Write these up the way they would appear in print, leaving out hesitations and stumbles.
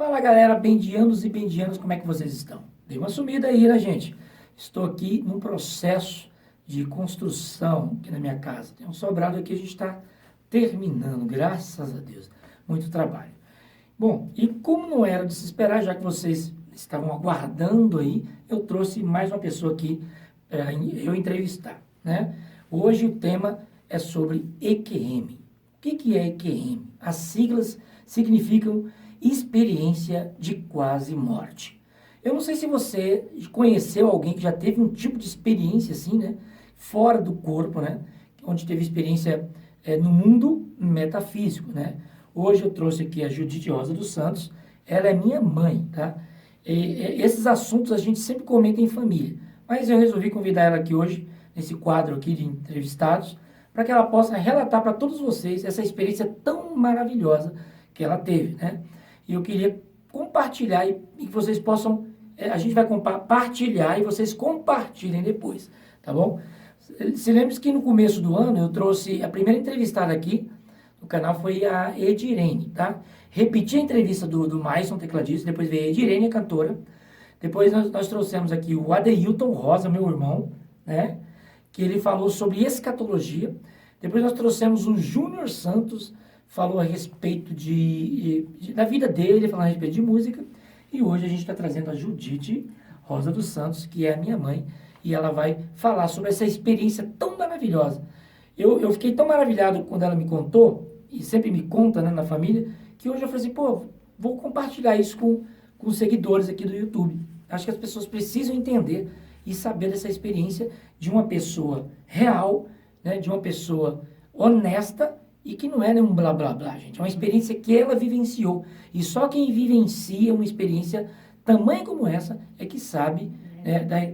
Fala galera, bendianos e bendianas, como é que vocês estão? Dei uma sumida aí, né, gente? Estou aqui num processo de construção aqui na minha casa. Tem um sobrado aqui, a gente está terminando, graças a Deus. Muito trabalho. Bom, e como não era de se esperar, já que vocês estavam aguardando aí, eu trouxe mais uma pessoa aqui para eu entrevistar, né? Hoje o tema é sobre EQM. O que é EQM? As siglas significam experiência de quase morte. Eu não sei se você conheceu alguém que já teve um tipo de experiência assim, né? Fora do corpo, né? Onde teve experiência no mundo metafísico, né? Hoje eu trouxe aqui a Judite Rosa dos Santos, ela é minha mãe, tá? Esses assuntos a gente sempre comenta em família, mas eu resolvi convidar ela aqui hoje, nesse quadro aqui de entrevistados, para que ela possa relatar para todos vocês essa experiência tão maravilhosa que ela teve, né? E eu queria compartilhar e que vocês possam, a gente vai compartilhar e vocês compartilhem depois, tá bom? Se lembre que no começo do ano eu trouxe a primeira entrevistada aqui no canal foi a Edirene, tá? Repeti a entrevista do Maison, tecladista, depois veio a Edirene, a cantora. Depois nós trouxemos aqui o Adeilton Rosa, meu irmão, né? Que ele falou sobre escatologia. Depois nós trouxemos o Júnior Santos, falou a respeito da vida dele, falou a respeito de música. E hoje a gente está trazendo a Judite Rosa dos Santos, que é a minha mãe, e ela vai falar sobre essa experiência tão maravilhosa. Eu fiquei tão maravilhado quando ela me contou, e sempre me conta, né, na família, que hoje eu falei assim, pô, vou compartilhar isso com os seguidores aqui do YouTube. Acho que as pessoas precisam entender e saber dessa experiência de uma pessoa real, né, de uma pessoa honesta e que não é nenhum blá blá blá, gente. É uma experiência que ela vivenciou. E só quem vivencia uma experiência tamanha como essa é que sabe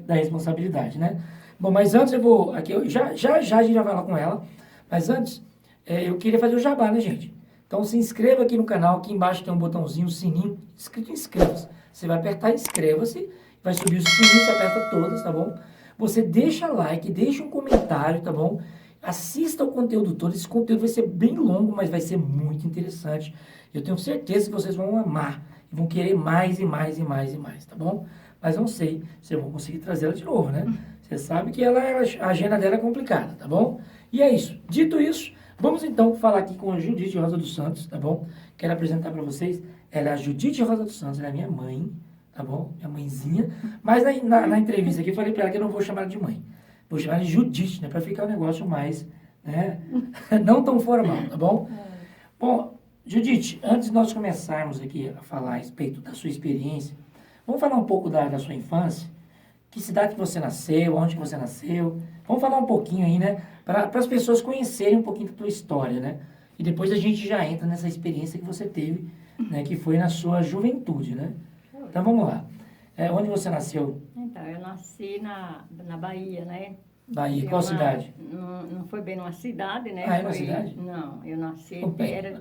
da responsabilidade, né? Bom, mas antes eu vou, aqui, já a gente já vai lá com ela, mas antes eu queria fazer o jabá, né, gente? Então se inscreva aqui no canal, aqui embaixo tem um botãozinho, sininho, escrito inscreva-se. Você vai apertar inscreva-se, vai subir o sininho, você aperta todas, tá bom? Você deixa like, deixa um comentário, tá bom? Assista o conteúdo todo, esse conteúdo vai ser bem longo, mas vai ser muito interessante. Eu tenho certeza que vocês vão amar, e vão querer mais e mais e mais e mais, tá bom? Mas não sei se eu vou conseguir trazê-la de novo, né? Você sabe que a agenda dela é complicada, tá bom? E é isso. Dito isso, vamos então falar aqui com a Judite Rosa dos Santos, tá bom? Quero apresentar para vocês, ela é a Judite Rosa dos Santos, ela é minha mãe, tá bom? Minha mãezinha. Mas na entrevista aqui eu falei para ela que eu não vou chamar ela de mãe. Vou chamar ela de Judite, né? Para ficar um negócio mais, né? Não tão formal, tá bom? Bom, Judite, antes de nós começarmos aqui a falar a respeito da sua experiência, vamos falar um pouco da sua infância? Que cidade que você nasceu, onde que você nasceu? Vamos falar um pouquinho aí, né? Para as pessoas conhecerem um pouquinho da tua história, né? E depois a gente já entra nessa experiência que você teve, né? Que foi na sua juventude, né? Então vamos lá. Onde você nasceu? Então, eu nasci na Bahia, né? Bahia, qual cidade? Não foi bem numa cidade, né? Ah, é uma cidade? Não, eu nasci, Bem. era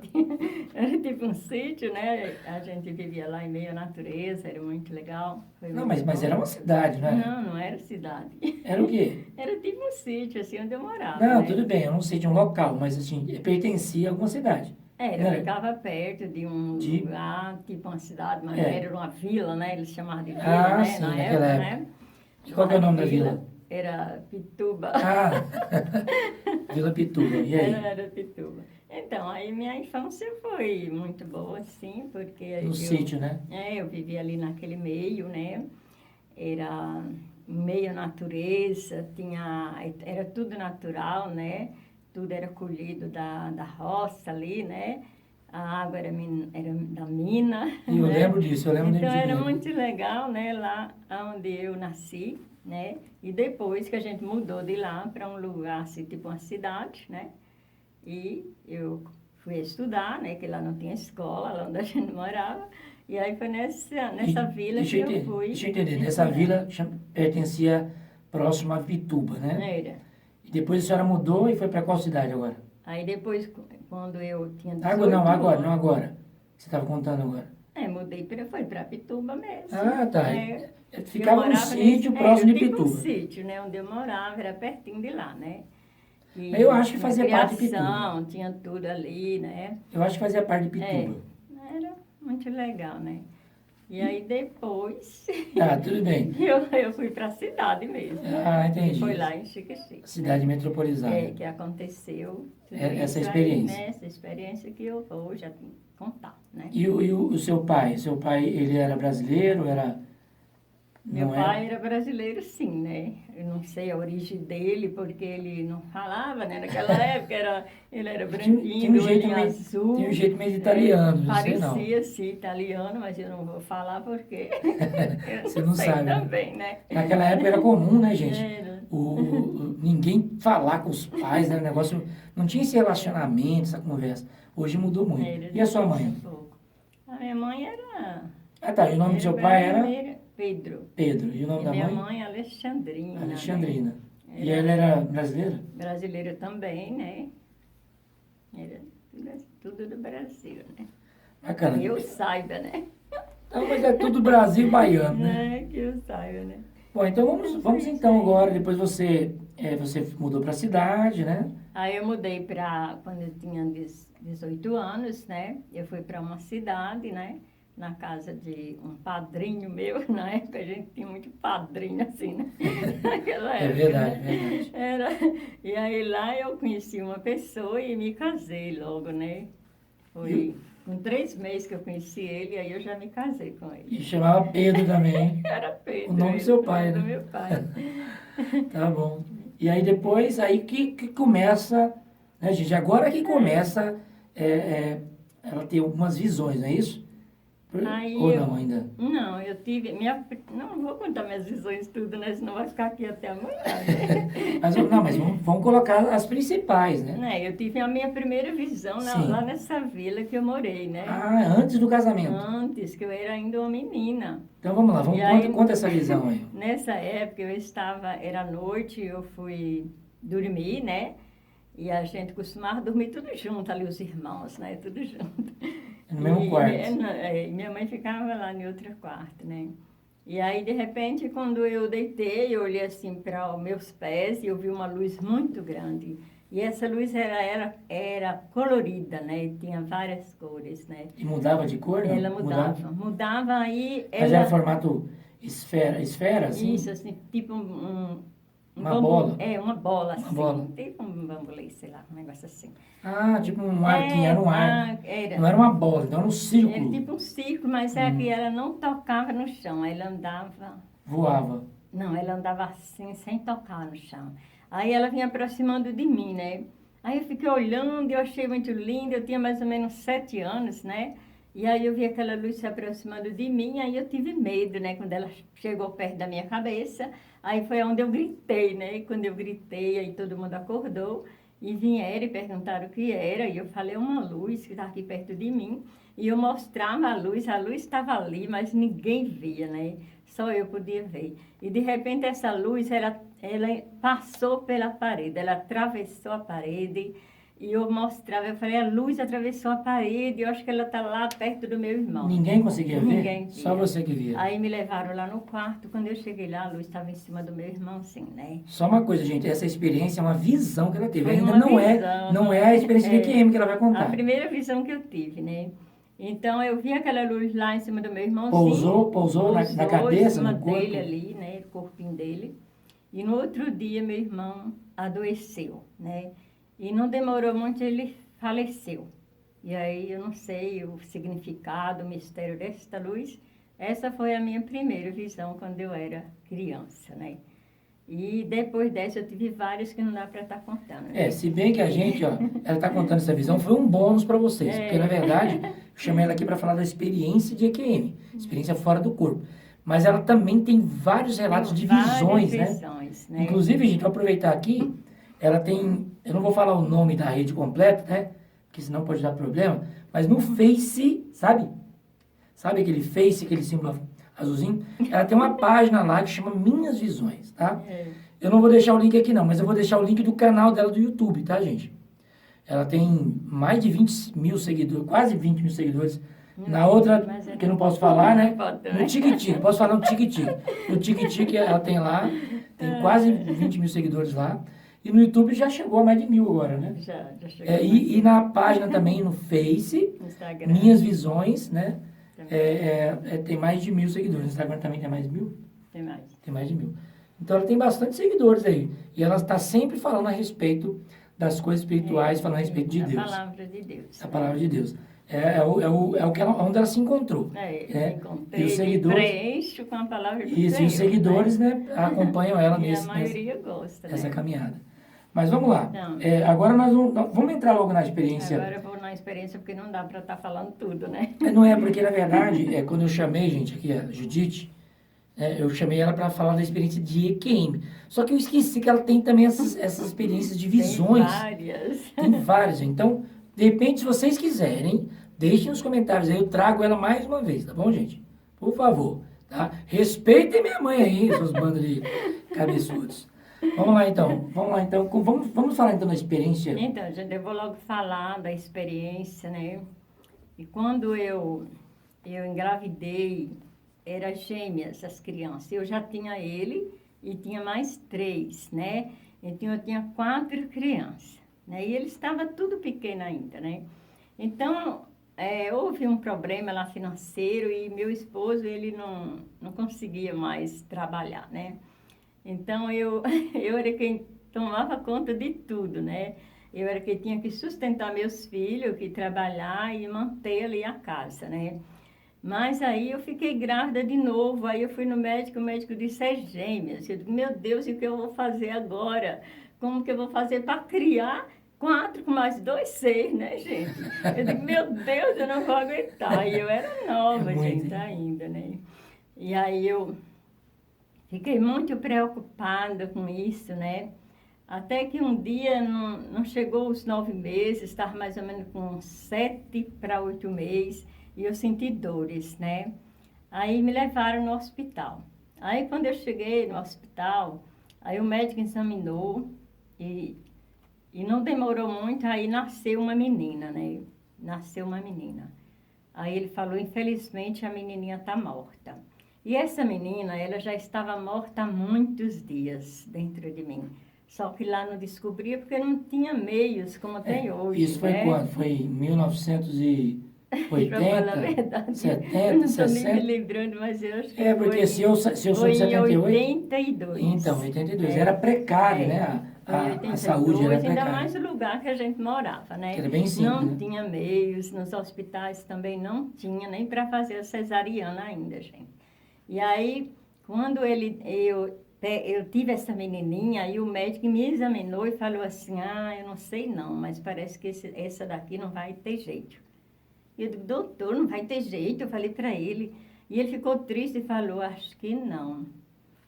tipo um sítio, né? A gente vivia lá em meio à natureza, era muito legal. Foi Não, muito mas bom. era uma cidade, né? Não era cidade. Era o quê? Era tipo um sítio, assim, onde eu morava, Não, né? tudo bem, eu não sei de um local, mas assim, pertencia a alguma cidade. Era, Era. ficava perto de um De- lugar, tipo uma cidade, mas É. era uma vila, né? Eles chamavam de vila, Ah, né? sim, Na naquela época, época. né? E qual que é o nome da Vila vila? Era Pituba. Ah, Vila Pituba, e aí? Era Pituba. Então, aí minha infância foi muito boa, sim, porque No sítio, né? eu vivia ali naquele meio, né? Era meio natureza, era tudo natural, né? Tudo era colhido da roça ali, né? A água era da mina. E eu né? lembro disso, eu lembro Então de era ver. muito legal, né? Lá onde eu nasci, né? E depois que a gente mudou de lá para um lugar assim, tipo uma cidade, né? E eu fui estudar, né? Que lá não tinha escola, lá onde a gente morava. E aí foi nessa vila que eu fui. Deixa eu entender, nessa vila pertencia próximo a Pituba, né? Era. E depois a senhora mudou e foi para qual cidade agora? Aí depois, quando eu tinha 18 Agora, não, agora, anos, não agora. Você estava contando agora. mudei foi para Pituba mesmo. Ah, tá. É, Ficava eu num morava sítio nesse- próximo de tipo Pituba. um sítio, né? Onde eu morava, era pertinho de lá, né? E Eu acho que tinha fazia parte de criação, tinha tudo ali, né? Eu acho que fazia parte de Pituba. Era muito legal, né? E aí depois Tá, tudo bem. eu fui para a cidade mesmo. Ah, entendi. Foi lá em Xique-Xique. Cidade metropolitana. É, que aconteceu tudo Essa isso experiência. aí, né? Essa experiência que eu vou já contar, né? E o seu pai? Seu pai, ele era brasileiro? Era... Meu não pai era brasileiro, sim, né? Eu não sei a origem dele, porque ele não falava, né? Naquela época ele era branquinho, Tem um jeito olhinho meio, azul. tem um jeito meio de italiano, não sei não. Parecia, sim, italiano, mas eu não vou falar porque eu Você não sei sabe, né? também, né? Naquela época era comum, né, gente? Era. Ninguém falar com os pais, né? O negócio não tinha esse relacionamento, essa conversa. Hoje mudou muito. Era E a sua mãe? difícil um pouco. A minha mãe era... Ah, tá. E o nome do seu pai era brasileira, Pedro. Pedro. E o nome E da minha mãe? mãe, Alexandrina. Alexandrina. Né? E ela era brasileira? Brasileira também, né? Era tudo do Brasil, né? Bacana. Que eu saiba, né? Então, mas é tudo Brasil baiano, né? É, que eu saiba, né? Bom, então vamos então agora. Depois você mudou para a cidade, né? Aí eu mudei para quando eu tinha 18 anos, né? Eu fui para uma cidade, né? Na casa de um padrinho meu. Na época a gente tinha muito padrinho, assim, né? Naquela época. É verdade, né? verdade. Era, e aí lá eu conheci uma pessoa e me casei logo, né? Foi com 3 meses que eu conheci ele, aí eu já me casei com ele. E chamava Pedro também. Era Pedro. O nome do seu pai, do né? meu pai. Tá bom. E aí depois, aí que começa, né, gente? Agora que começa ela ter algumas visões, não é isso? Aí Ou eu- não ainda? Não, eu tive. Não vou contar minhas visões tudo, né? Senão vai ficar aqui até amanhã, né? Mas vamos colocar as principais, né? Né, eu tive a minha primeira visão Sim. lá nessa vila que eu morei, né? Ah, antes do casamento. Antes, que eu era ainda uma menina. Então vamos lá, E aí- conta essa visão aí. Nessa época eu estava, era noite, eu fui dormir, né? E a gente costumava dormir tudo junto, ali os irmãos, né? Tudo junto. No mesmo quarto. Minha mãe ficava lá no outro quarto, né? E aí, de repente, quando eu deitei, eu olhei assim para os meus pés e eu vi uma luz muito grande. E essa luz era colorida, né? Tinha várias cores, né? E mudava de cor? Não? Ela mudava. Mudava aí... Mas era formato esfera, assim? Isso, assim, tipo Uma bambu. bola? É, uma bola, Uma assim. bola. Tipo um bambolê, sei lá, um negócio assim. Ah, tipo um arquinho, era um ar. Era. Não era uma bola, então era um Era círculo. tipo um círculo, mas é que ela não tocava no chão, ela andava... Voava. Não, ela andava assim, sem tocar no chão. Aí ela vinha aproximando de mim, né? Aí eu fiquei olhando, eu achei muito lindo, eu tinha mais ou menos 7 anos, né? E aí eu vi aquela luz se aproximando de mim, aí eu tive medo, né? Quando ela chegou perto da minha cabeça, aí foi onde eu gritei, né? E quando eu gritei, aí todo mundo acordou e vieram e perguntaram o que era, e eu falei, uma luz que está aqui perto de mim, e eu mostrava a luz estava ali, mas ninguém via, né? Só eu podia ver. E de repente essa luz, ela passou pela parede, ela atravessou a parede, e eu mostrava, eu falei, a luz atravessou a parede, eu acho que ela está lá perto do meu irmão. Ninguém conseguia ver? Ninguém via. Só você que via. Aí me levaram lá no quarto, quando eu cheguei lá, a luz estava em cima do meu irmão, assim, né? Só uma coisa, gente, essa experiência é uma visão que ela teve. Foi Ainda uma não visão, não é a experiência de QM que ela vai A contar. primeira visão que eu tive, né? Então, eu vi aquela luz lá em cima do meu irmãozinho. Pousou na cabeça, em cima no corpo? dele ali, né? O corpinho dele. E no outro dia, meu irmão adoeceu, né? E não demorou muito, ele faleceu. E aí, eu não sei o significado, o mistério desta luz. Essa foi a minha primeira visão quando eu era criança, né? E depois dessa eu tive várias que não dá para estar contando. Né? Se bem que a gente, ó, ela está contando essa visão, foi um bônus para vocês. Porque, na verdade, eu chamei ela aqui para falar da experiência de EQM, experiência fora do corpo. Mas ela também tem vários relatos de visões, né? Inclusive, gente, vou aproveitar aqui, ela tem, eu não vou falar o nome da rede completa, né? Porque senão pode dar problema, mas no Face, sabe? Sabe aquele Face, aquele símbolo azulzinho? Ela tem uma página lá que chama Minhas Visões, tá? Eu não vou deixar o link aqui não, mas eu vou deixar o link do canal dela do YouTube, tá, gente? Ela tem mais de 20 mil seguidores, quase 20 mil seguidores. Na outra, que eu não posso falar, né? No TikTok, posso falar no TikTok. No TikTok ela tem lá, tem quase 20 mil seguidores lá. E no YouTube já chegou a mais de 1000 agora, né? Já chegou. E na página também, no Face, Instagram. Minhas Visões, né? tem mais de 1.000 seguidores. No Instagram também tem mais de 1.000? Tem mais. Tem mais de 1.000. Então ela tem bastante seguidores aí. E ela está sempre falando a respeito das coisas espirituais, falando a respeito de Deus. A palavra de Deus. A palavra de Deus. É o que onde ela se encontrou. Encontrei, E os seguidores, preencho com a palavra do isso, Senhor. E os seguidores, né, acompanham ela E a maioria gosta, nessa né? caminhada. Mas vamos lá. Então, Agora nós vamos entrar logo na experiência. Agora eu vou na experiência porque não dá para estar falando tudo, né? Não é, porque na verdade, quando eu chamei, gente, aqui a Judite, eu chamei ela para falar da experiência de EQM. Só que eu esqueci que ela tem também essas experiências de visões. Tem várias. Tem várias. Então, de repente, se vocês quiserem, deixem nos comentários aí, eu trago ela mais uma vez, tá bom, gente? Por favor, tá? Respeitem minha mãe aí, seus bandos de cabeçudos. Vamos lá, então. Vamos falar, então, da experiência. Então, gente, eu vou logo falar da experiência, né? E quando eu engravidei, eram gêmeas as crianças. Eu já tinha ele e tinha mais 3, né? Então, eu tinha 4 crianças, né? E ele estava tudo pequeno ainda, né? Então, houve um problema lá financeiro e meu esposo, ele não conseguia mais trabalhar, né? Então, eu era quem tomava conta de tudo, né? Eu era quem tinha que sustentar meus filhos, que trabalhar e manter ali a casa, né? Mas aí eu fiquei grávida de novo, aí eu fui no médico, o médico disse, é gêmeas. Eu digo, meu Deus, e o que eu vou fazer agora? Como que eu vou fazer para criar 4 com mais 2, 6, né, gente? Eu digo, meu Deus, eu não vou aguentar. E eu era nova, gente, ainda, né? E aí eu fiquei muito preocupada com isso, né? Até que um dia não chegou os 9 meses, estava mais ou menos com 7 para 8 meses, e eu senti dores, né? Aí me levaram no hospital. Aí quando eu cheguei no hospital, aí o médico examinou e não demorou muito, aí nasceu uma menina, né? Nasceu uma menina. Aí ele falou, infelizmente a menininha está morta. E essa menina, ela já estava morta há muitos dias dentro de mim. Só que lá não descobria porque não tinha meios como tem hoje. Isso foi quando? Foi em 1980, Pra falar a verdade, 70, eu não estou 60? nem me lembrando, mas eu acho que Porque foi, se eu sou de foi 78... em 82. Então, 82. Era precário, né? A saúde era precária. Ainda mais o lugar que a gente morava, né? Que era bem simples, não né? tinha meios, nos hospitais também não tinha, nem para fazer a cesariana ainda, gente. E aí, quando eu tive essa menininha, aí o médico me examinou e falou assim, eu não sei não, mas parece que essa daqui não vai ter jeito. E eu digo, doutor, não vai ter jeito, eu falei para ele. E ele ficou triste e falou, acho que não.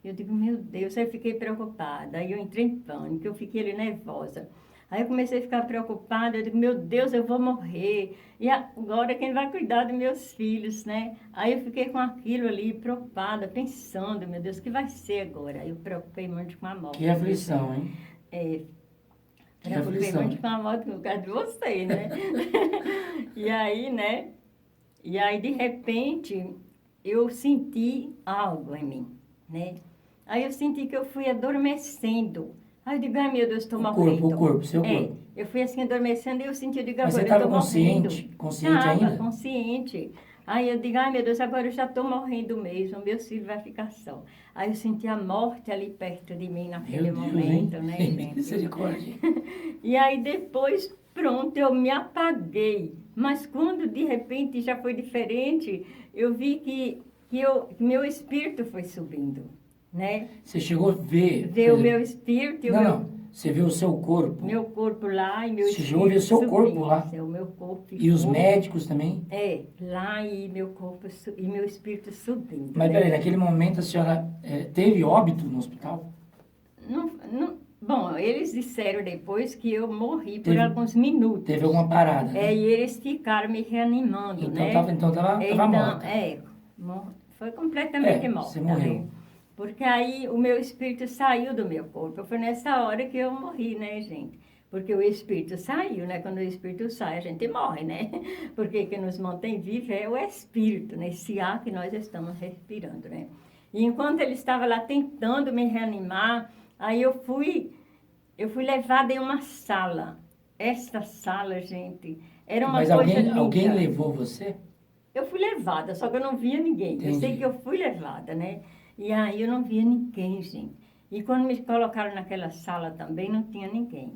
Eu digo, meu Deus, aí eu fiquei preocupada, aí eu entrei em pânico, eu fiquei ali nervosa. Aí eu comecei a ficar preocupada, eu digo, meu Deus, eu vou morrer. E agora quem vai cuidar dos meus filhos, né? Aí eu fiquei com aquilo ali, preocupada, pensando, meu Deus, o que vai ser agora? Aí eu preocupei muito com a morte. Que aflição, hein? Preocupei muito com a morte por causa de você, né? E aí, né? E aí, de repente, eu senti algo em mim, né? Aí eu senti que eu fui adormecendo. Aí eu digo, ai meu Deus, estou morrendo. O corpo, seu corpo. Eu fui assim adormecendo e eu senti, eu digo, mas agora você eu estou morrendo. Consciente ainda? Estava consciente. Aí eu digo, ai meu Deus, agora eu já estou morrendo mesmo, meu filho vai ficar só. Aí eu senti a morte ali perto de mim naquele momento, né, gente? Misericórdia. E aí depois, pronto, eu me apaguei. Mas quando de repente já foi diferente, eu vi que meu espírito foi subindo, né? Você chegou a ver? Ver o meu espírito e não. Você viu o seu corpo? Meu corpo lá e meu espírito. Você chegou a ver o seu corpo lá? O meu corpo ficou, e os médicos também? Lá e meu corpo e meu espírito subindo. Mas peraí, naquele momento a senhora teve óbito no hospital? Bom, eles disseram depois que eu morri por alguns minutos. Teve alguma parada, né? E eles ficaram me reanimando, então, né? Então estava morta. Foi completamente morta. Você morreu. Né? Porque aí o meu espírito saiu do meu corpo. Foi nessa hora que eu morri, né, gente? Porque o espírito saiu, né? Quando o espírito sai, a gente morre, né? Porque o que nos mantém vivos é o espírito, né? Esse ar que nós estamos respirando, né? E enquanto ele estava lá tentando me reanimar, aí eu fui levada em uma sala. Essa sala, gente, era uma coisa linda. Alguém levou você? eu fui levada, só que eu não via ninguém. Entendi. Eu sei que eu fui levada, né? E aí eu não via ninguém, gente. E quando me colocaram naquela sala também, não tinha ninguém.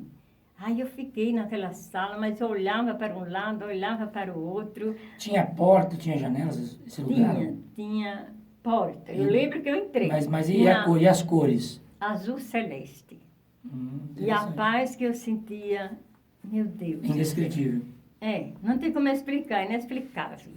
Aí eu fiquei naquela sala, mas eu olhava para um lado, olhava para o outro. Tinha porta, tinha janelas, esse lugar? Tinha porta. Eu lembro que eu entrei. Mas e, Tinha e as cores? azul celeste. E a Interessante. paz que eu sentia, meu Deus. Indescritível. Não tem como explicar, é inexplicável.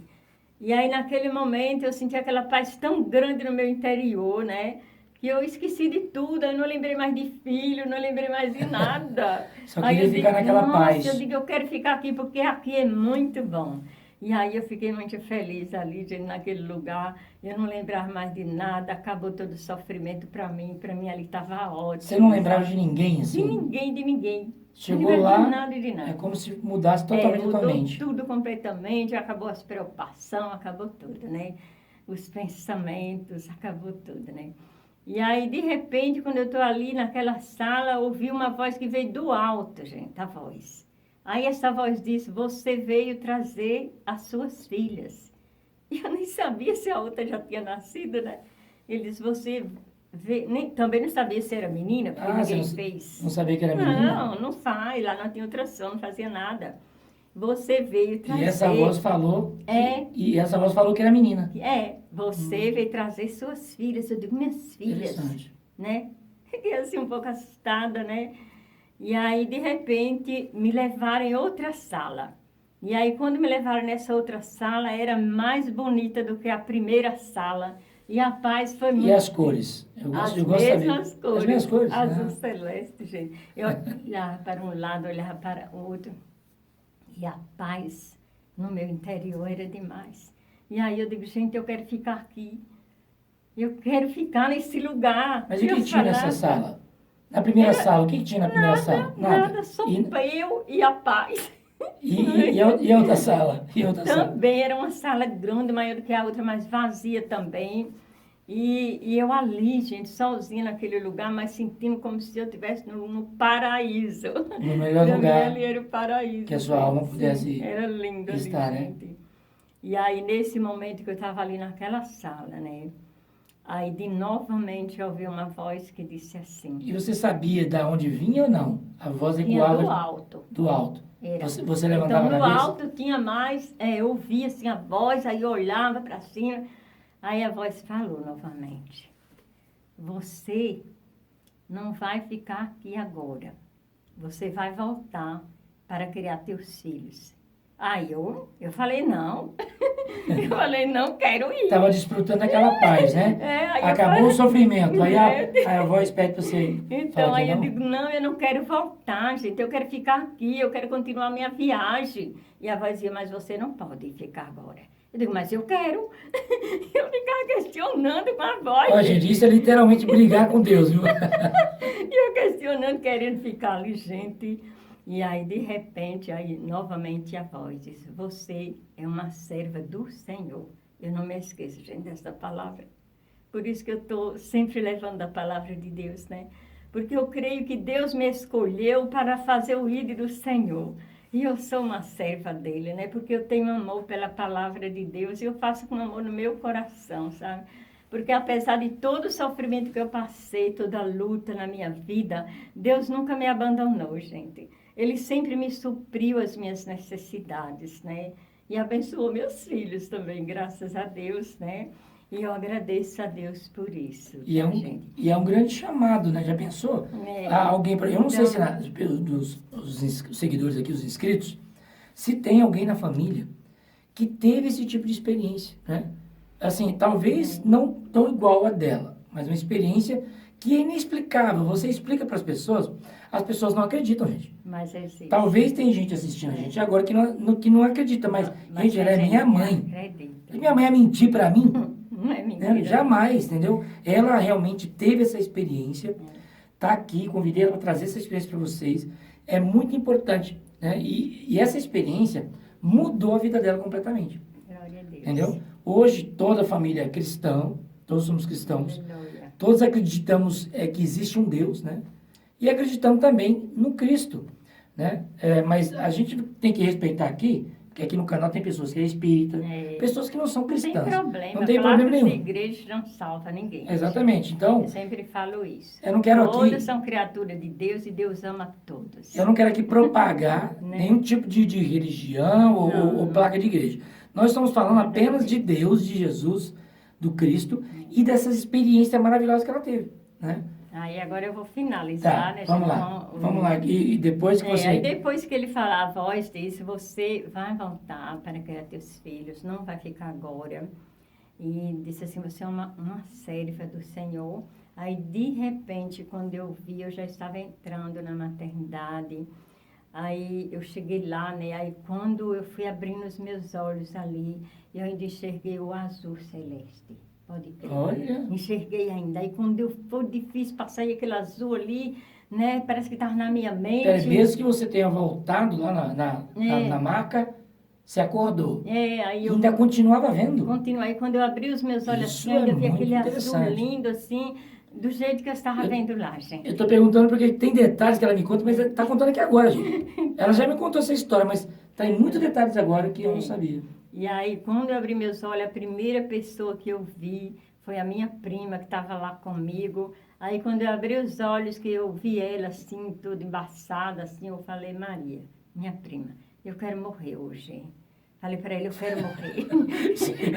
E aí, naquele momento, eu senti aquela paz tão grande no meu interior, né? Que eu esqueci de tudo, eu não lembrei mais de filho, não lembrei mais de nada. Só Aí queria eu ficar digo, naquela nossa, paz. eu digo, eu quero ficar aqui, porque aqui é muito bom. E aí eu fiquei muito feliz ali, gente, naquele lugar. Eu não lembrava mais de nada, acabou todo o sofrimento para mim ali estava ótimo. Você não lembrava sabe? de ninguém, assim? De ninguém. Chegou Não lembrava lá, de nada e de nada. é como se mudasse totalmente a tua Mudou mente. tudo completamente, acabou as preocupações, acabou tudo, né? Os pensamentos, acabou tudo, né? E aí, de repente, quando eu estou ali naquela sala, ouvi uma voz que veio do alto, gente, a voz. Aí essa voz disse, você veio trazer as suas filhas. E eu nem sabia se a outra já tinha nascido, né? Ele disse, você veio... também não sabia se era menina, porque ninguém você fez. não sabia que era menina? Não faz, lá não tinha ultrassom, não fazia nada. Você veio trazer... E essa voz falou É. E essa voz falou que era menina. Você veio trazer suas filhas. Eu digo, minhas filhas, Interessante. né? Fiquei assim um pouco assustada, né? E aí, de repente, me levaram em outra sala. E aí, quando me levaram nessa outra sala, era mais bonita do que a primeira sala. E a paz foi muito... E as cores? Eu gosto de saber. mesmas cores. As mesmas cores? Azul celeste, gente. Eu olhava para um lado, olhava para o outro. E a paz no meu interior era demais. E aí eu digo, gente, eu quero ficar aqui. Eu quero ficar nesse lugar. Mas e o que tinha nessa sala? Na primeira sala, o que tinha na primeira sala? Nada, só eu e a paz. E a outra sala? E a outra sala? Também era uma sala grande, maior do que a outra, mas vazia também. E eu ali, gente, sozinha naquele lugar, mas sentindo como se eu estivesse no paraíso. No melhor lugar Ali era o paraíso. que a sua alma pudesse era lindo ali, estar, né? gente. E aí, nesse momento que eu estava ali naquela sala, né? Aí, novamente, eu ouvi uma voz que disse assim... E você sabia de onde vinha ou não? A voz Vinha ecoava do alto. do alto. Era. Você levantava Então, a no cabeça? alto tinha mais... eu ouvia assim a voz, aí eu olhava para cima. Aí a voz falou novamente. Você não vai ficar aqui agora. Você vai voltar para criar teus filhos. Aí eu falei, não. Eu falei, não quero ir. Estava desfrutando daquela paz, né? Aí eu Acabou falei, o sofrimento. Aí a voz pede para você ir. Então, Fala que aí eu não. digo, não, eu não quero voltar, gente. Eu quero ficar aqui, eu quero continuar a minha viagem. E a voz dizia, mas você não pode ficar agora. Eu digo, mas eu quero. Eu ficava questionando com a voz. Ó, gente, isso é literalmente brigar com Deus, viu? E eu questionando, querendo ficar ali, gente. E aí, de repente, aí novamente a voz disse, você é uma serva do Senhor. Eu não me esqueço, gente, dessa palavra. Por isso que eu estou sempre levando a palavra de Deus, né? Porque eu creio que Deus me escolheu para fazer o ídolo do Senhor. E eu sou uma serva dele, né? Porque eu tenho amor pela palavra de Deus e eu faço com amor no meu coração, sabe? Porque apesar de todo o sofrimento que eu passei, toda a luta na minha vida, Deus nunca me abandonou, gente. Ele sempre me supriu as minhas necessidades, né? E abençoou meus filhos também, graças a Deus, né? E eu agradeço a Deus por isso. E é um grande chamado, né? Já pensou? Alguém, eu não sei se os seguidores aqui, os inscritos, se tem alguém na família que teve esse tipo de experiência, né? Assim, talvez não tão igual a dela, mas uma experiência que é inexplicável. Você explica para as pessoas não acreditam, gente. Mas existe. Talvez tem gente assistindo a gente agora que não acredita, mas gente, ela é minha mãe. Acredita. Minha mãe ia mentir para mim? Não é mentira. Jamais, entendeu? Ela realmente teve essa experiência, tá aqui, convidei ela para trazer essa experiência para vocês. É muito importante, né? E essa experiência mudou a vida dela completamente. Glória a Deus. Entendeu? Hoje toda a família é cristã, todos somos cristãos, Aleluia. todos acreditamos que existe um Deus, né? E acreditamos também no Cristo, né? Mas a gente tem que respeitar aqui Porque aqui no canal tem pessoas que é espírita, pessoas que não são Não tem cristãs. problema. Não tem Falar problema que nenhum. as igrejas não salva ninguém. Exatamente. Então, Eu sempre falo isso. eu não quero aqui... Todas são criaturas de Deus e Deus ama todos. Eu não quero aqui propagar Né? nenhum tipo de religião ou placa de igreja. Nós estamos falando apenas de Deus, de Jesus, do Cristo e dessas experiências maravilhosas que ela teve, né? Aí agora eu vou finalizar, Tá, né? vamos lá. Vamos lá. E depois que você... Aí depois que ele falar a voz disse, você vai voltar para criar teus filhos, não vai ficar agora. E disse assim, você é uma sérva do Senhor. Aí, de repente, quando eu vi, eu já estava entrando na maternidade. Aí, eu cheguei lá, né? Aí, quando eu fui abrindo os meus olhos ali, eu ainda enxerguei o azul celeste. Pode crer. Olha. Enxerguei ainda. Aí, quando foi difícil passar aquele azul ali, né? Parece que estava na minha mente. Mesmo que você tenha voltado lá na maca, você acordou. Aí eu... Ainda continuava vendo. Continuei. Quando eu abri os meus olhos Isso assim, é eu vi muito aquele azul interessante. lindo, assim, do jeito que eu estava vendo lá, gente. Eu estou perguntando porque tem detalhes que ela me conta, mas está contando aqui agora, gente. Ela já me contou essa história, mas está em muitos detalhes agora que eu não sabia. E aí, quando eu abri meus olhos, a primeira pessoa que eu vi foi a minha prima, que estava lá comigo. Aí, quando eu abri os olhos, que eu vi ela, assim, toda embaçada, assim, eu falei, Maria, minha prima, eu quero morrer hoje. Falei para ele, eu quero morrer.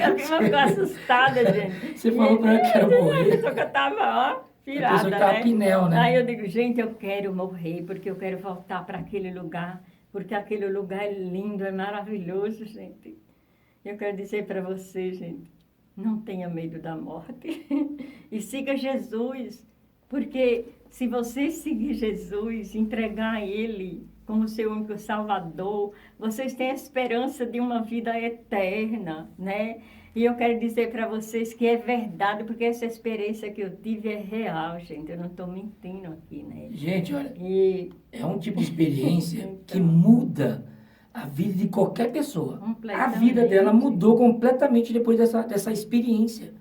A prima ficou assustada, gente. Você falou para ela que quero morrer. Só que eu estava, ó, pirada, A pessoa que tava né? pinel, né? Aí eu digo, gente, eu quero morrer, porque eu quero voltar para aquele lugar, porque aquele lugar é lindo, é maravilhoso, gente. Eu quero dizer para você, gente, não tenha medo da morte. E siga Jesus, porque se você seguir Jesus, entregar a Ele como seu único Salvador, vocês têm a esperança de uma vida eterna, né? E eu quero dizer para vocês que é verdade, porque essa experiência que eu tive é real, gente. Eu não estou mentindo aqui, né? Gente, olha, E é um tipo de experiência que muda a vida de qualquer pessoa. A vida dela mudou completamente depois dessa experiência.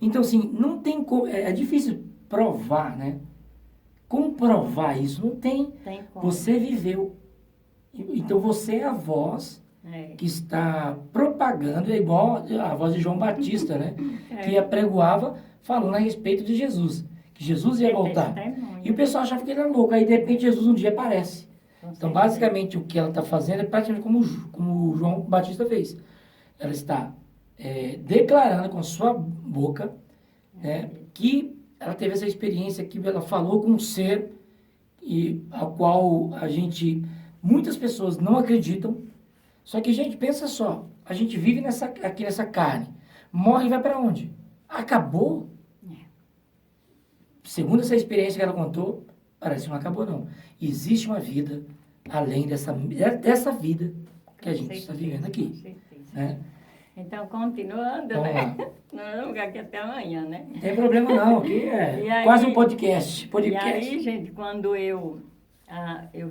Então, assim, não tem como... É difícil provar, né? Como provar isso? Não tem. como. Você viveu. Então, você é a voz que está propagando, é igual a voz de João Batista, né? Que apregoava falando a respeito de Jesus. Que Jesus ia voltar. E o pessoal achava que ele era louco. Aí, de repente, Jesus um dia aparece. Então, basicamente, o que ela está fazendo é praticamente como o João Batista fez. Ela está declarando com a sua boca que ela teve essa experiência, que ela falou com um ser ao qual muitas pessoas não acreditam. Só que, gente, pensa só, a gente vive aqui nessa carne, morre e vai para onde? Acabou? Segundo essa experiência que ela contou, parece que não acabou, não. Existe uma vida além dessa vida que a gente está vivendo aqui. Com certeza. Né? Então, continuando, Vamos né? lá. Nós vamos ficar aqui até amanhã, né? Não tem problema não, aqui é quase um podcast. E aí, gente, quando eu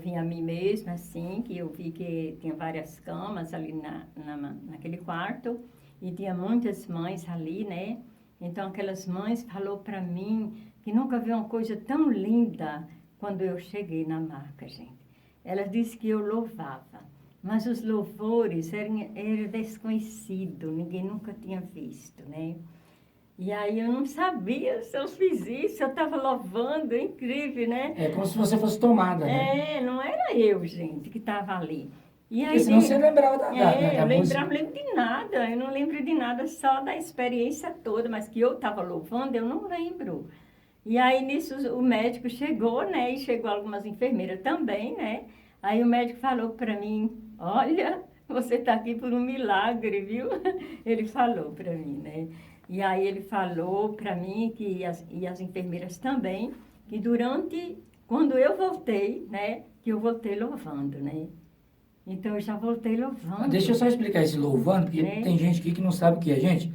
vi a mim mesma, assim, que eu vi que tinha várias camas ali naquele quarto, e tinha muitas mães ali, né? Então, aquelas mães falou para mim que nunca viu uma coisa tão linda quando eu cheguei na maca, gente. Ela disse que eu louvava, mas os louvores eram desconhecidos, ninguém nunca tinha visto, né? E aí eu não sabia se eu fiz isso, eu estava louvando, é incrível, né? É como se você fosse tomada, né? Não era eu, gente, que estava ali. E aí, porque senão você lembrava da música. Eu não lembro de nada, eu não lembro de nada, só da experiência toda, mas que eu estava louvando, eu não lembro. E aí, nisso, o médico chegou, né? E chegou algumas enfermeiras também, né? Aí o médico falou para mim, olha, você está aqui por um milagre, viu? Ele falou para mim, né? E aí ele falou para mim, e as enfermeiras também, que quando eu voltei, né? Que eu voltei louvando, né? Então, eu já voltei louvando. Deixa eu só explicar esse louvando, porque tem gente aqui que não sabe o que é, gente.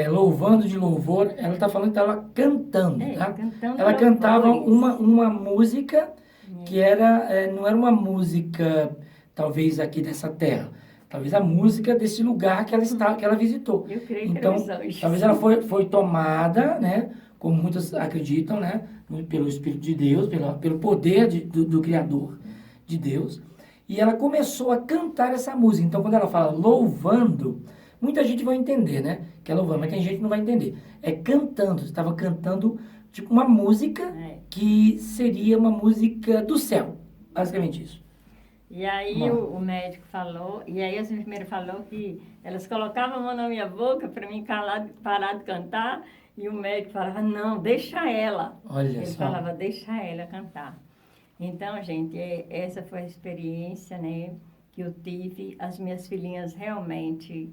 Louvando de louvor, ela está falando que estava cantando, tá? Cantando ela cantava louvores. uma música que não era uma música, talvez, aqui dessa terra. Talvez a música desse lugar que ela visitou. Eu creio então, que eram os anjos. Talvez ela foi tomada, né? Como muitos acreditam, né? Pelo Espírito de Deus, pelo poder do Criador, de Deus. E ela começou a cantar essa música. Então, quando ela fala louvando, muita gente vai entender, né? Que é louvando, mas tem gente que não vai entender. É cantando. Você estava cantando, tipo, uma música que seria uma música do céu. Basicamente isso. E aí o médico falou, e aí a enfermeira falou que elas colocavam a mão na minha boca para mim parar de cantar, e o médico falava, não, deixa ela. Olha Ele só. falava, deixa ela cantar. Então, gente, essa foi a experiência, né, que eu tive. As minhas filhinhas realmente,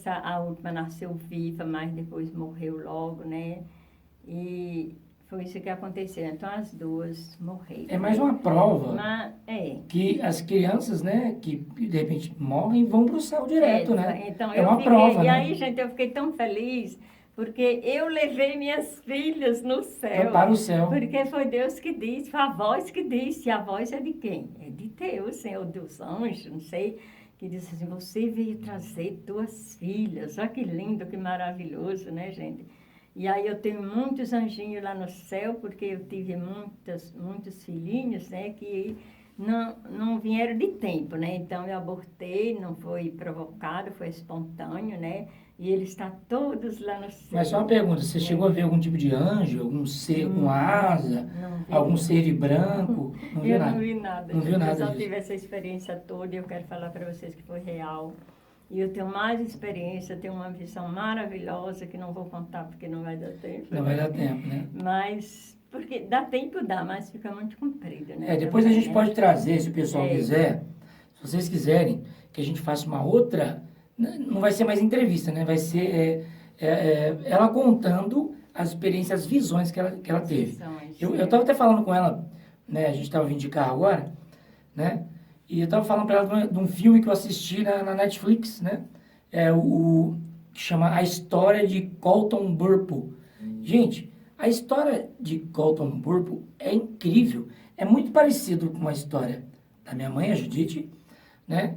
a última nasceu viva, mas depois morreu logo, né? E foi isso que aconteceu. Então, as duas morreram. É mais uma prova Mas, que as crianças, né, que de repente morrem, vão para o céu direto, né? Então, É uma prova, e né? aí, gente, eu fiquei tão feliz, porque eu levei minhas filhas no céu. Para o céu. Porque foi Deus que disse, foi a voz que disse. E a voz é de quem? É de Deus, Senhor dos anjos, não sei. Que disse assim, você veio trazer tuas filhas. Olha que lindo, que maravilhoso, né, gente? E aí eu tenho muitos anjinhos lá no céu, porque eu tive muitos filhinhos, né, que não vieram de tempo, né? Então eu abortei, não foi provocado, foi espontâneo, né? E eles estão todos lá no céu. Mas só uma pergunta, você chegou a ver algum tipo de anjo, algum ser com asa, algum ser de branco? Não viu Eu nada? não vi nada. Não viu nada Eu só disso. tive essa experiência toda e eu quero falar para vocês que foi real. E eu tenho mais experiência, tenho uma visão maravilhosa que não vou contar porque não vai dar tempo. Não vai dar tempo, né? Mas, porque dá tempo, dá, mas fica muito comprido, né? Depois a Também, gente né? pode trazer, se o pessoal quiser, se vocês quiserem, que a gente faça uma outra, não vai ser mais entrevista, né? Vai ser ela contando as experiências, as visões que ela teve. Eu estava até falando com ela, né? A gente estava vindo de carro agora, né? E eu estava falando para ela de um filme que eu assisti na Netflix, né? Que chama A História de Colton Burpo. Gente, a história de Colton Burpo é incrível. É muito parecido com a história da minha mãe, a Judite, né?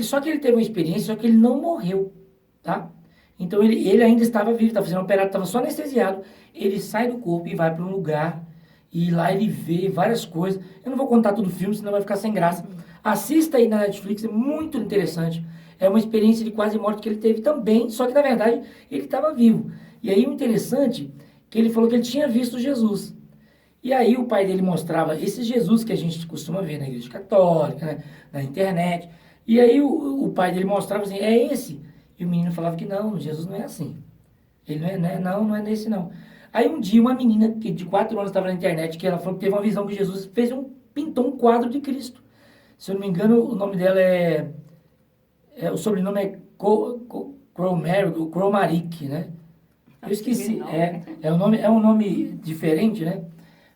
Só que ele teve uma experiência, só que ele não morreu, tá? Então ele ainda estava vivo, estava sendo operado, estava só anestesiado. Ele sai do corpo e vai para um lugar e lá ele vê várias coisas. Eu não vou contar todo o filme, senão vai ficar sem graça. Assista aí na Netflix, é muito interessante. É uma experiência de quase morte que ele teve também, só que na verdade ele estava vivo. E aí o interessante é que ele falou que ele tinha visto Jesus. E aí o pai dele mostrava esse Jesus que a gente costuma ver na igreja católica, né, na internet. E aí o pai dele mostrava assim, é esse. E o menino falava que não, Jesus não é assim. Ele não é nesse não. Aí um dia uma menina que de 4 anos estava na internet, que ela falou que teve uma visão que Jesus pintou um quadro de Cristo. Se eu não me engano, o nome dela o sobrenome é Cromaric, né? Eu esqueci. É um nome diferente, né?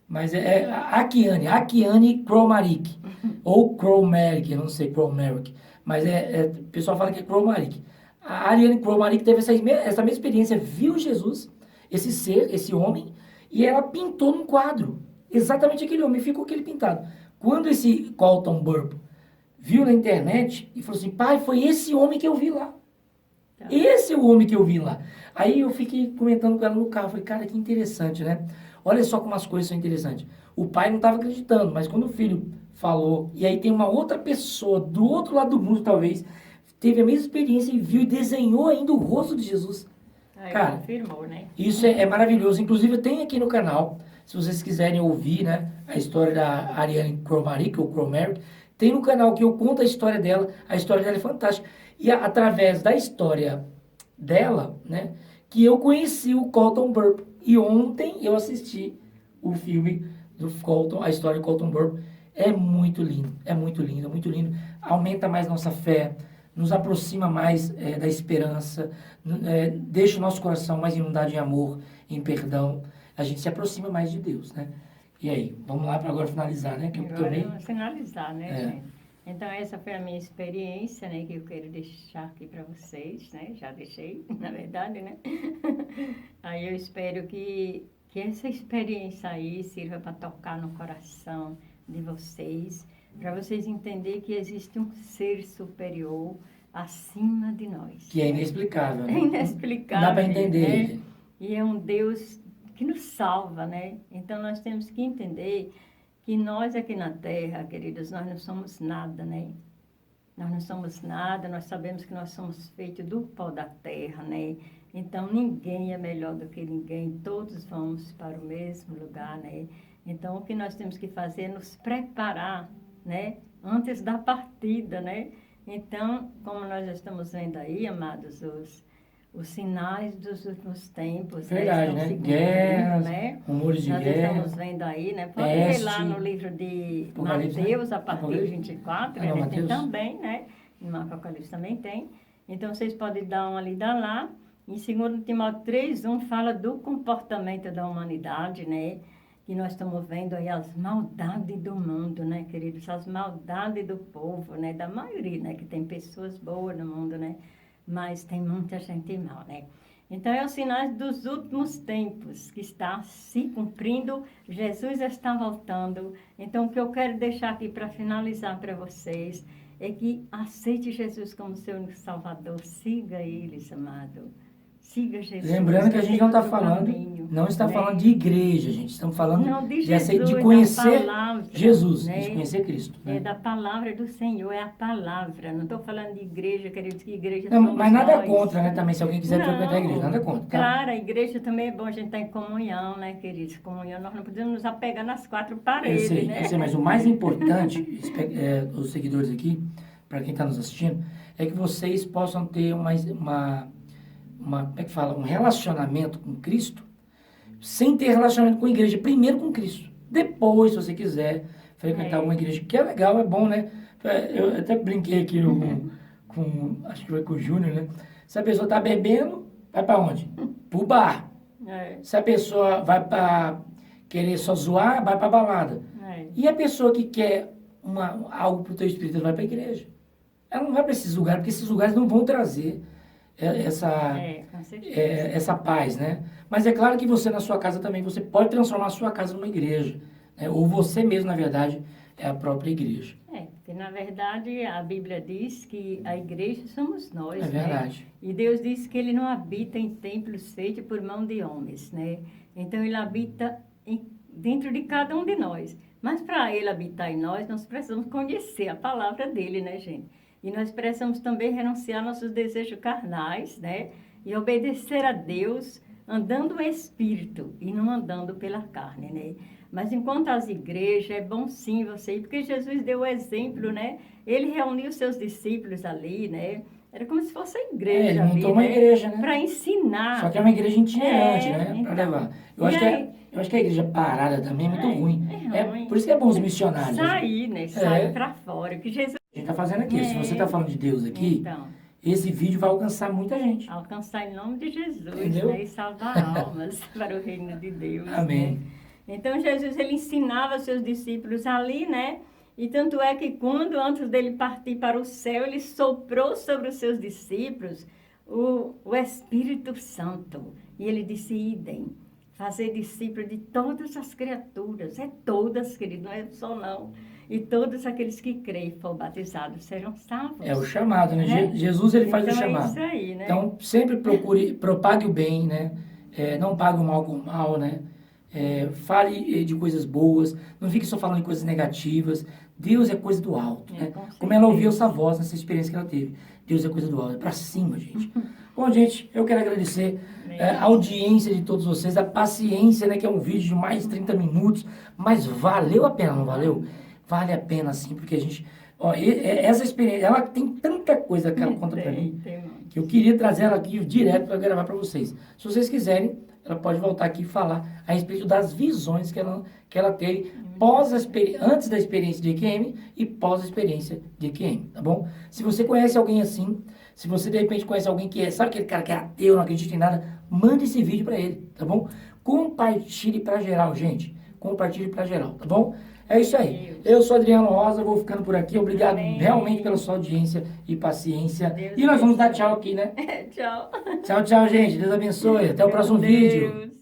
Mas é Akiane Cromaric. Ou Cromaric, eu não sei, Cromaric. Mas o pessoal fala que é Cromaric. A Ariane Cromaric teve essa mesma experiência, viu Jesus, esse ser, esse homem, e ela pintou num quadro. Exatamente aquele homem, ficou aquele pintado. Quando esse Colton Burpo viu na internet e falou assim, pai, foi esse homem que eu vi lá. Esse é o homem que eu vi lá. Aí eu fiquei comentando com ela no carro, falei, cara, que interessante, né? Olha só como as coisas são interessantes. O pai não estava acreditando, mas quando o filho falou, e aí tem uma outra pessoa do outro lado do mundo, talvez, teve a mesma experiência e viu e desenhou ainda o rosto de Jesus. Cara, confirmou, né? Isso é maravilhoso. Inclusive tem aqui no canal, se vocês quiserem ouvir, né, a história da Ariane Cromaric, ou Cromaric, tem no canal que eu conto a história dela é fantástica. E através da história dela, né, que eu conheci o Colton Burpo. E ontem eu assisti o filme do Colton, a história de Colton Burpo. É muito lindo, é muito lindo, é muito lindo. Aumenta mais nossa fé, nos aproxima mais da esperança, deixa o nosso coração mais inundado em amor, em perdão. A gente se aproxima mais de Deus, né? E aí, vamos lá para agora finalizar, né? Vamos finalizar, né, gente? Então, essa foi a minha experiência, né, que eu quero deixar aqui para vocês, né? Já deixei, na verdade, né? Aí eu espero que essa experiência aí sirva para tocar no coração de vocês, para vocês entenderem que existe um ser superior acima de nós. Que é inexplicável, né? É inexplicável. Dá para entender né? ele. E é um Deus que nos salva, né? Então, nós temos que entender que nós aqui na Terra, queridos, nós não somos nada, né? Nós não somos nada, nós sabemos que nós somos feitos do pó da terra, né? Então, ninguém é melhor do que ninguém, todos vamos para o mesmo lugar, né? Então, o que nós temos que fazer é nos preparar, né? Antes da partida, né? Então, como nós estamos vendo aí, amados, os sinais dos últimos tempos, Verdade, né? né? Guerras, né? rumores de Nós guerra. estamos vendo aí, né? Pode Peste, ver lá no livro de Apocalipse, Mateus, né? a partir de Apocalipse. 24, Ah, não, ele Mateus. tem também, né? No Apocalipse também tem. Então, vocês podem dar uma lida lá. Em 2 Timóteo 3:1 fala do comportamento da humanidade, né? Que nós estamos vendo aí as maldades do mundo, né, queridos? As maldades do povo, né? Da maioria, né? Que tem pessoas boas no mundo, né? Mas tem muita gente mal, né? Então, é os sinais dos últimos tempos que está se cumprindo. Jesus está voltando. Então, o que eu quero deixar aqui para finalizar para vocês é que aceite Jesus como seu único Salvador. Siga Ele, amado. Siga Jesus. Lembrando que a gente não está tem outro falando, caminho, não está né? falando de igreja, gente. Estamos falando Não, de de Jesus, conhecer da palavra, Jesus, né? de conhecer Cristo. É Né? da palavra do Senhor, é a palavra. Não estou falando de igreja, queridos, que igreja Não, somos mas nada nós. contra, né? Também, se alguém quiser frequentar a igreja, nada contra. Tá? Claro, a igreja também é bom a gente estar em comunhão, né, queridos? Comunhão, nós não podemos nos apegar nas quatro paredes, né? Eu sei, mas o mais importante, os seguidores aqui, para quem está nos assistindo, é que vocês possam ter como é que fala? Um relacionamento com Cristo, sem ter relacionamento com a igreja. Primeiro com Cristo. Depois, se você quiser frequentar uma igreja, que é legal, é bom, né? Eu até brinquei aqui acho que foi com o Júnior, né? Se a pessoa está bebendo, vai para onde? Pro bar. É. Se a pessoa vai para querer só zoar, vai para balada. É. E a pessoa que quer algo para o teu espírito, ela vai para a igreja. Ela não vai para esses lugares, porque esses lugares não vão trazer Com certeza. essa paz, né? Mas é claro que você na sua casa também, você pode transformar a sua casa numa igreja, né? Ou você mesmo, na verdade, é a própria igreja. Porque na verdade a Bíblia diz que a igreja somos nós, É verdade. né? E Deus diz que Ele não habita em templos feitos por mão de homens, né? Então Ele habita dentro de cada um de nós. Mas para Ele habitar em nós precisamos conhecer a palavra dEle, né, gente? E nós precisamos também renunciar nossos desejos carnais, né? E obedecer a Deus, andando no Espírito e não andando pela carne, né? Mas enquanto as igrejas, é bom sim você ir, porque Jesus deu o exemplo, né? Ele reuniu seus discípulos ali, né? Era como se fosse a igreja Ele ali, montou uma igreja, né? Para ensinar. Só que é uma igreja itinerante, né? Então. Para levar. Eu acho que a igreja parada também é muito ruim. É ruim. Por isso que é bom os missionários. Sair, né? Sair para fora. Que Jesus... A gente está fazendo aqui. Se você está falando de Deus aqui, Então, esse vídeo vai alcançar muita gente. alcançar em nome de Jesus, Entendeu? né? E salvar almas para o reino de Deus. Amém. Né? Então, Jesus, ele ensinava seus discípulos ali, né? E tanto é que quando, antes dele partir para o céu, ele soprou sobre os seus discípulos o Espírito Santo. E ele disse, idem, fazer discípulo de todas as criaturas. É todas, querido, não é só não. E todos aqueles que creem e foram batizados serão salvos. É o chamado, né? Né? Jesus, ele faz o Então, chamado. É isso aí, né? Então, sempre propague o bem, né? Não pague o mal com o mal, né? Fale de coisas boas, não fique só falando de coisas negativas. Deus é coisa do alto, né? Como ela ouviu essa voz nessa experiência que ela teve. Deus é coisa do alto, é pra cima, gente. Bom, gente, eu quero agradecer a audiência de todos vocês, a paciência, né? Que é um vídeo de mais de 30 minutos, mas valeu a pena, não valeu? Vale a pena, sim, porque a gente... essa experiência, ela tem tanta coisa que ela conta pra mim, que eu queria trazer ela aqui direto para gravar para vocês. Se vocês quiserem, ela pode voltar aqui e falar a respeito das visões que ela teve antes da experiência de EQM e pós a experiência de EQM, tá bom? Se você conhece alguém assim, se você de repente conhece alguém sabe aquele cara que é ateu, não acredita em nada, mande esse vídeo para ele, tá bom? Compartilhe para geral, gente. Compartilhe para geral, tá bom? É isso aí. Eu sou Adriano Rosa, vou ficando por aqui. Obrigado realmente pela sua audiência e paciência. E nós vamos dar tchau aqui, né? Tchau. Tchau, tchau, gente. Deus abençoe. Até o próximo vídeo.